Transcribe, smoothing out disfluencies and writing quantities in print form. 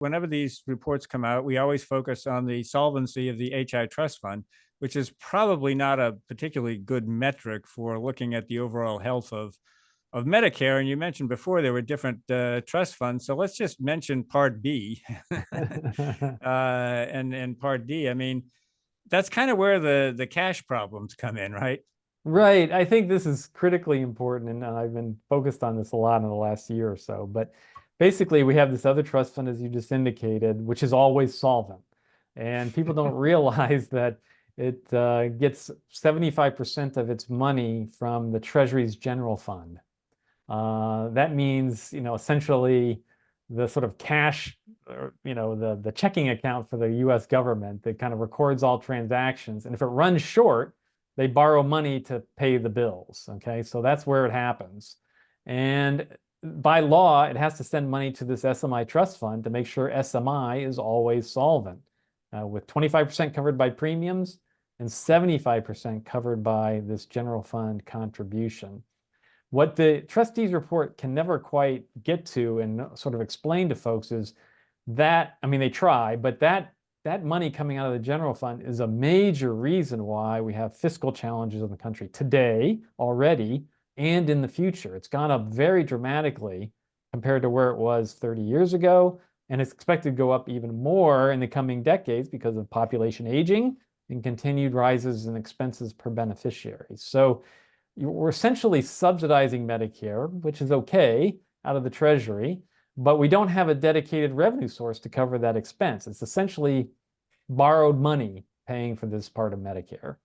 whenever these reports come out, we always focus on the solvency of the HI trust fund, which is probably not a particularly good metric for looking at the overall health of Medicare. And you mentioned before there were different trust funds. So let's just mention Part B and Part D. I mean, that's kind of where the cash problems come in, right? Right. I think this is critically important, and I've been focused on this a lot in the last year or so. But basically, we have this other trust fund, as you just indicated, which is always solvent. And people don't realize that it gets 75% of its money from the Treasury's general fund. That means, essentially the sort of cash, or, the checking account for the US government that kind of records all transactions. And if it runs short, they borrow money to pay the bills. Okay, so that's where it happens. And by law, it has to send money to this SMI trust fund to make sure SMI is always solvent, with 25% covered by premiums and 75% covered by this general fund contribution. What the trustees report can never quite get to and sort of explain to folks is that, I mean, they try, but that money coming out of the general fund is a major reason why we have fiscal challenges in the country today already and in the future. It's gone up very dramatically compared to where it was 30 years ago, and it's expected to go up even more in the coming decades because of population aging and continued rises in expenses per beneficiary. So we're essentially subsidizing Medicare, which is okay, out of the Treasury, but we don't have a dedicated revenue source to cover that expense. It's essentially borrowed money paying for this part of Medicare.